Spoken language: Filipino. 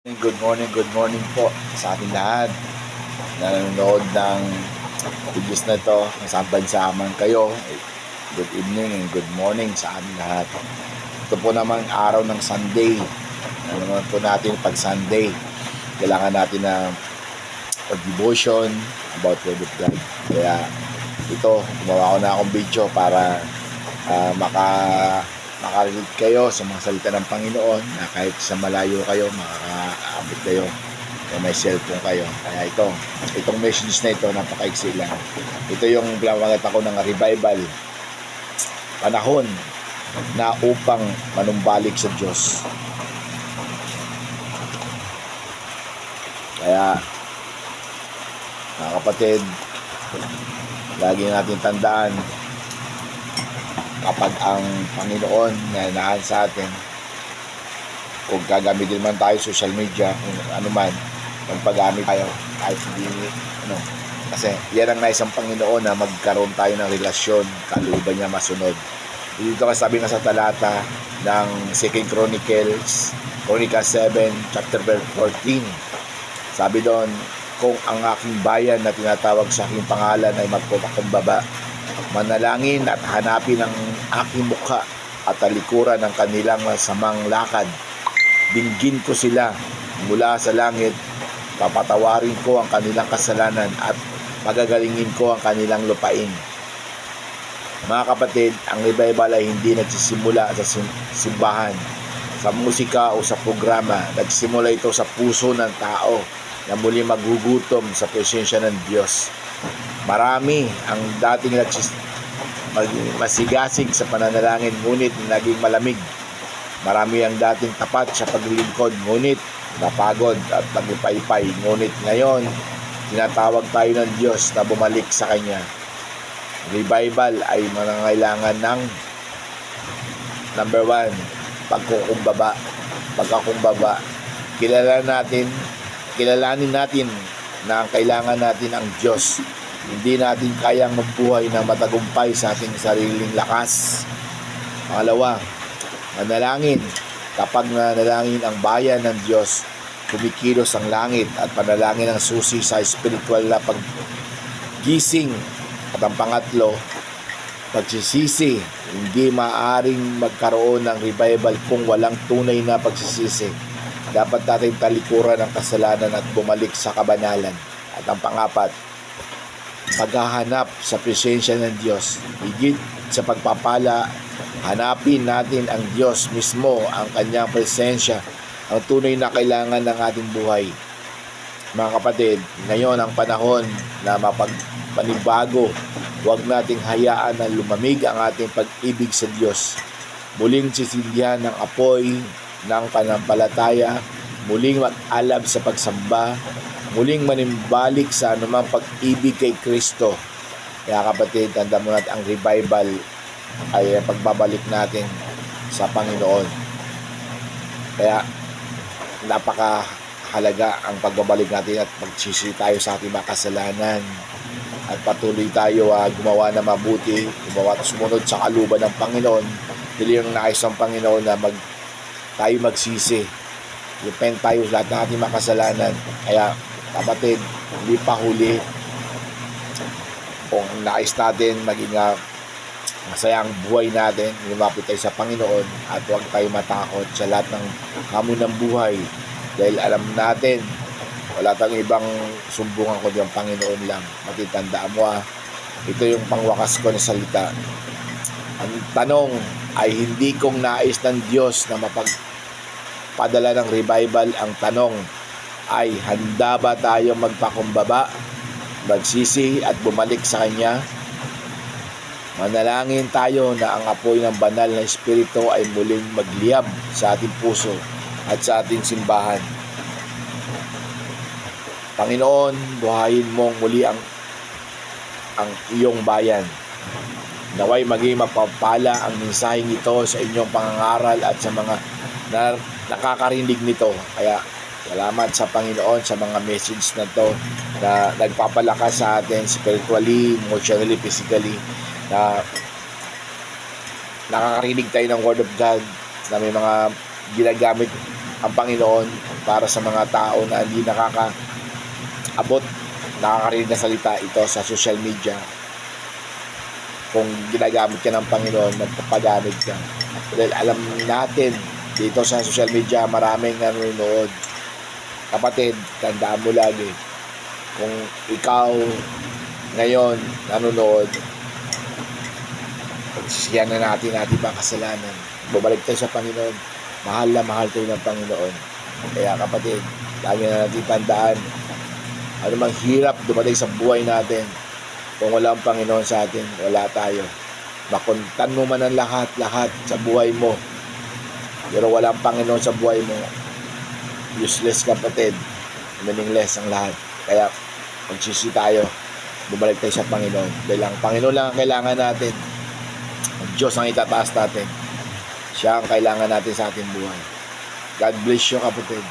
Good morning po sa ating lahat na nanonood ng videos na ito. Saan bansa man kayo, good evening and good morning sa ating lahat. Ito po naman araw ng Sunday. Ano naman po natin pag Sunday, kailangan natin na pag-devotion about Word of God. Kaya ito, gumawa ko na akong video para makarinig kayo sa mga salita ng Panginoon na kahit sa malayo kayo, makakaabot kayo kung may cellphone kayo. Kaya itong message na ito, napakaiksi lang. Ito yung pinapangat ako ng revival. Panahon na upang manumbalik sa Diyos. Kaya, mga kapatid, lagi natin tandaan, kapag ang Panginoon na naan sa atin, kung gagamitin man tayo social media, kung ano man, magpagamit tayo kahit hindi, kasi yan ang nais ng Panginoon na magkaroon tayo ng relasyon, kalooban niya masunod. Dito kasi sabi nga sa talata ng 2 Chronicles 7, chapter 14, sabi doon, kung ang aking bayan na tinatawag sa aking pangalan ay magpapakumbaba, manalangin at hanapin ang aking mukha at talikuran ng kanilang masamang lakad, dinggin ko sila mula sa langit, papatawarin ko ang kanilang kasalanan at magagalingin ko ang kanilang lupain. Mga kapatid, ang revival ay hindi nagsisimula sa simbahan, sa musika o sa programa. Nagsimula ito sa puso ng tao na muli magugutom sa presensya ng Diyos. Marami ang dating masigasig sa pananalangin ngunit naging malamig. Marami ang dating tapat sa paglilingkod ngunit napagod at nagpaypay. Ngunit ngayon, tinatawag tayo ng Diyos na bumalik sa Kanya. Revival ay mangangailangan ng number 1, pagkukumbaba. Pagkakumbaba, kilalanin natin na ang kailangan natin ang Diyos. Hindi natin kayang magbuhay na matagumpay sa ating sariling lakas. Pangalawa, manalangin. Kapag nanalangin ang bayan ng Diyos, kumikilos ang langit at panalangin ang susi sa spiritual na paggising. At ang pangatlo, pagsisisi. Hindi maaaring magkaroon ng revival kung walang tunay na pagsisisi. Dapat natin talikuran ang kasalanan at bumalik sa kabanalan. At ang pangapat, paghahanap sa presensya ng Diyos. Higit sa pagpapala, hanapin natin ang Diyos mismo, ang Kanyang presensya, ang tunay na kailangan ng ating buhay. Mga kapatid, ngayon ang panahon na mapagpanibago. Huwag nating hayaan na lumamig ang ating pag-ibig sa Diyos. Muling sisilyan ng apoy ng panampalataya, muling mag-alab sa pagsamba, muling manimbalik sa anumang pag-ibig kay Kristo. Kaya kapatid, tandaan mo natin ang revival ay pagbabalik natin sa Panginoon. Kaya napakahalaga ang pagbabalik natin at pagsisi tayo sa ating mga kasalanan at patuloy tayo gumawa na mabuti, gumawa at sumunod sa kalooban ng Panginoon. Dili yung nais ng Panginoon na tayo magsisi. Repent tayo sa lahat ng ating mga kasalanan. Kaya kapatid, hindi pa huli. Kung nais natin maging masaya ang buhay natin, lumapit tayo sa Panginoon at huwag tayo matakot sa lahat ng hamon ng buhay. Dahil alam natin, wala tayong ibang sumbungan kundi ang Panginoon lang. Matitandaan mo ito yung pangwakas ko na salita. Ang tanong ay hindi kung nais ng Diyos na mapagpadala ng revival. Ang tanong ay handa ba tayo magpakumbaba, magsisi at bumalik sa Kanya? Manalangin tayo na ang apoy ng banal na Espiritu ay muling magliyab sa ating puso at sa ating simbahan. Panginoon, buhayin mong muli ang iyong bayan. Naway maging mapapala ang mensaheng ito sa inyong pangangaral at sa mga nakakarinig nito. Kaya salamat sa Panginoon sa mga message na to na nagpapalakas sa atin spiritually, emotionally, physically, na nakakarinig tayo ng Word of God, na may mga ginagamit ang Panginoon para sa mga tao na hindi nakakarinig na salita ito sa social media. Kung ginagamit ka ng Panginoon, magpapagamit ka. Dahil alam natin, dito sa social media, maraming nanonood. Kapatid, tandaan mo lagi, kung ikaw ngayon nanonood, pagsisiyan na natin bang kasalanan. Babalik tayo sa Panginoon. Mahal na mahal tayo ng Panginoon. Kaya kapatid, lagi na natin tandaan, ano mang hirap dumating sa buhay natin, kung wala ang Panginoon sa atin, wala tayo. Makuntan mo man ang lahat sa buhay mo, pero wala ang Panginoon sa buhay mo, useless kapatid, meaningless ang lahat. Kaya magsisi tayo, bumalik tayo sa Panginoon. Dahil ang Panginoon lang ang kailangan natin. Ang Diyos ang itataas natin. Siya ang kailangan natin sa ating buhay. God bless you kapatid.